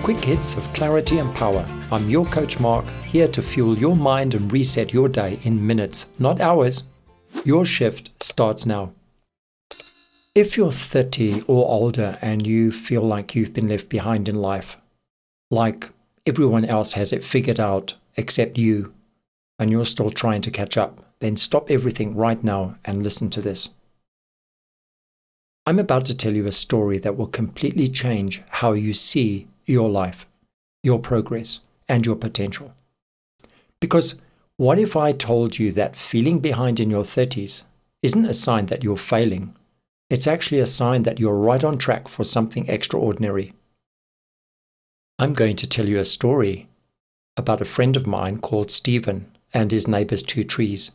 quick hits of clarity and power. I'm your coach Mark, here to fuel your mind and reset your day in minutes, not hours. Your shift starts now. If you're 30 or older and you feel like you've been left behind in life, like everyone else has it figured out except you, and you're still trying to catch up, then stop everything right now and listen to this. I'm about to tell you a story that will completely change how you see your life, your progress, and your potential. Because what if I told you that feeling behind in your 30s isn't a sign that you're failing? It's actually a sign that you're right on track for something extraordinary. I'm going to tell you a story about a friend of mine called Stephen and his neighbor's 2 trees.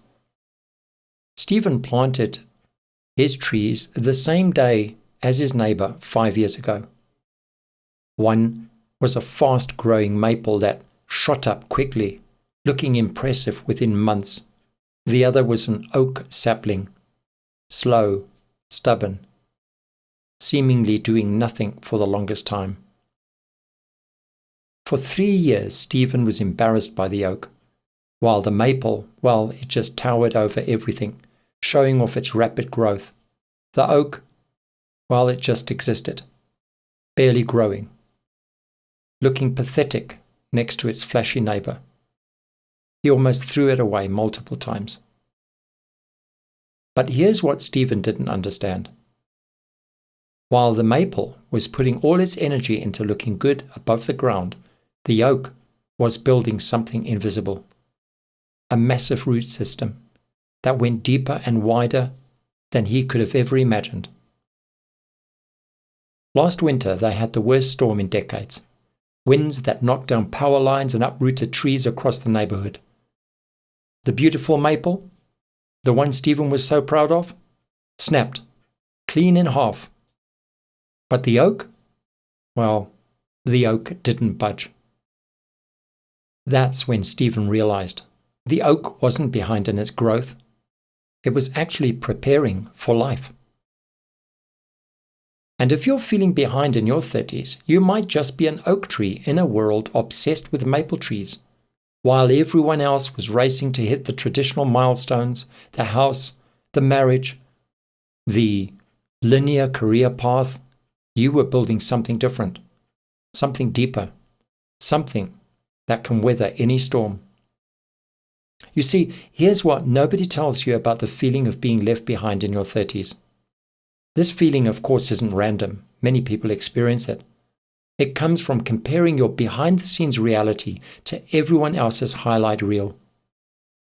Stephen planted his trees the same day as his neighbor 5 years ago. One was a fast-growing maple that shot up quickly, looking impressive within months. The other was an oak sapling, slow, stubborn, seemingly doing nothing for the longest time. For 3 years, Stephen was embarrassed by the oak, while the maple, it just towered over everything, showing off its rapid growth. The oak, it just existed, barely growing, looking pathetic next to its flashy neighbor. He almost threw it away multiple times. But here's what Stephen didn't understand. While the maple was putting all its energy into looking good above the ground, the oak was building something invisible, a massive root system that went deeper and wider than he could have ever imagined. Last winter, they had the worst storm in decades. Winds that knocked down power lines and uprooted trees across the neighborhood. The beautiful maple, the one Stephen was so proud of, snapped, clean in half. But the oak? The oak didn't budge. That's when Stephen realized the oak wasn't behind in its growth. It was actually preparing for life. And if you're feeling behind in your 30s, you might just be an oak tree in a world obsessed with maple trees. While everyone else was racing to hit the traditional milestones, the house, the marriage, the linear career path, you were building something different, something deeper, something that can weather any storm. You see, here's what nobody tells you about the feeling of being left behind in your 30s. This feeling, of course, isn't random. Many people experience it. It comes from comparing your behind-the-scenes reality to everyone else's highlight reel.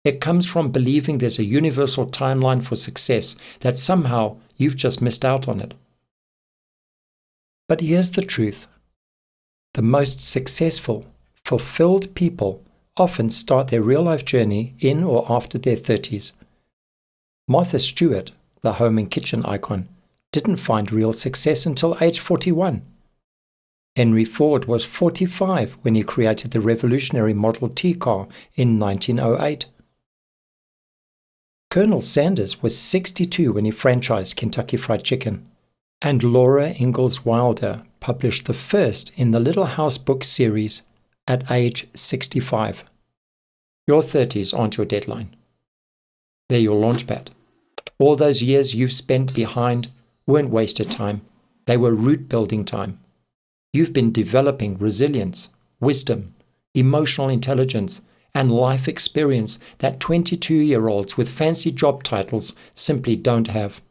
It comes from believing there's a universal timeline for success, that somehow you've just missed out on it. But here's the truth. The most successful, fulfilled people often start their real-life journey in or after their 30s. Martha Stewart, the home and kitchen icon, didn't find real success until age 41. Henry Ford was 45 when he created the revolutionary Model T car in 1908. Colonel Sanders was 62 when he franchised Kentucky Fried Chicken. And Laura Ingalls Wilder published the first in the Little House book series at age 65. Your 30s aren't your deadline. They're your launchpad. All those years you've spent behind weren't wasted time. They were root-building time. You've been developing resilience, wisdom, emotional intelligence, and life experience that 22-year-olds with fancy job titles simply don't have.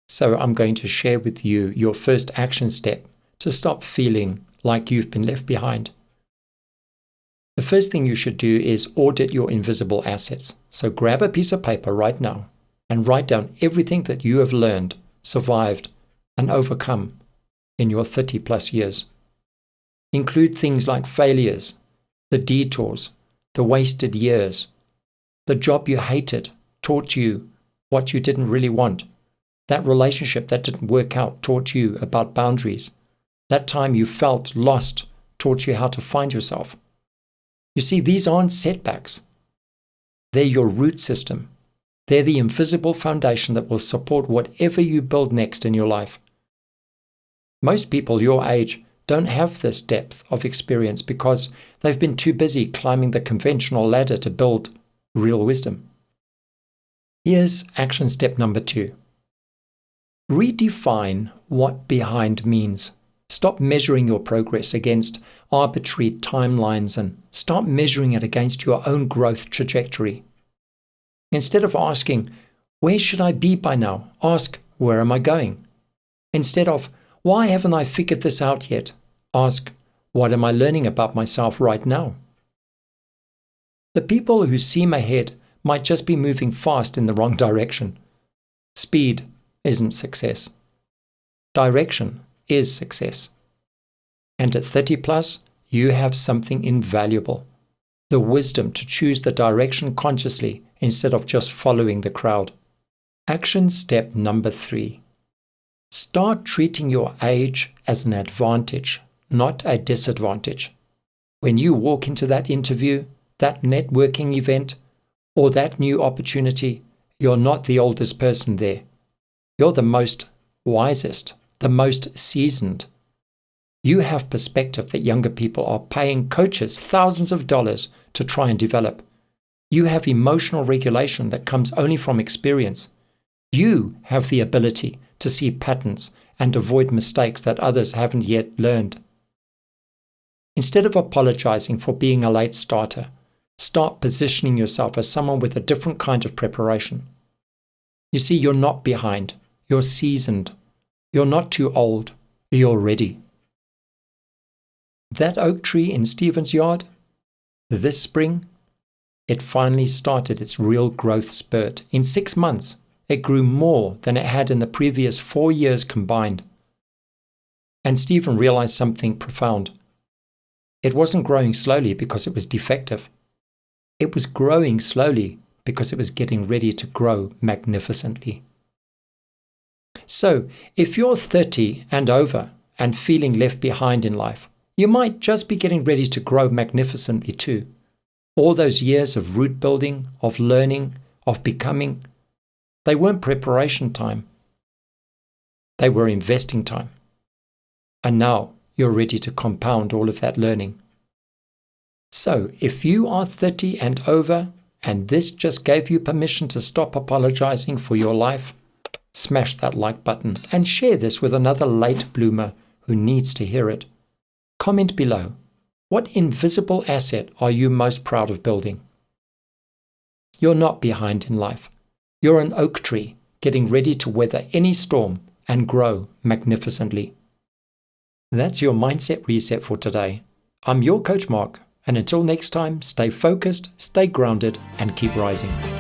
So I'm going to share with you your first action step to stop feeling like you've been left behind. The first thing you should do is audit your invisible assets. So grab a piece of paper right now and write down everything that you have learned, survived, and overcome in your 30-plus years. Include things like failures, the detours, the wasted years, the job you hated, taught you what you didn't really want, that relationship that didn't work out, taught you about boundaries, that time you felt lost, taught you how to find yourself. You see, these aren't setbacks. They're your root system. They're the invisible foundation that will support whatever you build next in your life. Most people your age don't have this depth of experience because they've been too busy climbing the conventional ladder to build real wisdom. Here's action step number 2. Redefine what behind means. Stop measuring your progress against arbitrary timelines and start measuring it against your own growth trajectory. Instead of asking, where should I be by now? Ask, where am I going? Instead of, why haven't I figured this out yet? Ask, what am I learning about myself right now? The people who seem ahead might just be moving fast in the wrong direction. Speed isn't success. Direction is success. And at 30 plus, you have something invaluable. The wisdom to choose the direction consciously instead of just following the crowd. Action step number 3. Start treating your age as an advantage, not a disadvantage. When you walk into that interview, that networking event, or that new opportunity, you're not the oldest person there. You're the most wisest, the most seasoned. You have perspective that younger people are paying coaches thousands of dollars to try and develop. You have emotional regulation that comes only from experience. You have the ability to see patterns and avoid mistakes that others haven't yet learned. Instead of apologizing for being a late starter, start positioning yourself as someone with a different kind of preparation. You see, you're not behind. You're seasoned. You're not too old. You're ready. That oak tree in Stephen's yard, this spring, it finally started its real growth spurt. In 6 months, it grew more than it had in the previous 4 years combined. And Stephen realized something profound. It wasn't growing slowly because it was defective. It was growing slowly because it was getting ready to grow magnificently. So, if you're 30 and over and feeling left behind in life, you might just be getting ready to grow magnificently too. All those years of root building, of learning, of becoming, they weren't preparation time. They were investing time. And now you're ready to compound all of that learning. So, if you are 30 and over, and this just gave you permission to stop apologizing for your life, smash that like button and share this with another late bloomer who needs to hear it. Comment below. What invisible asset are you most proud of building? You're not behind in life. You're an oak tree getting ready to weather any storm and grow magnificently. That's your mindset reset for today. I'm your coach Mark, and until next time, stay focused, stay grounded, and keep rising.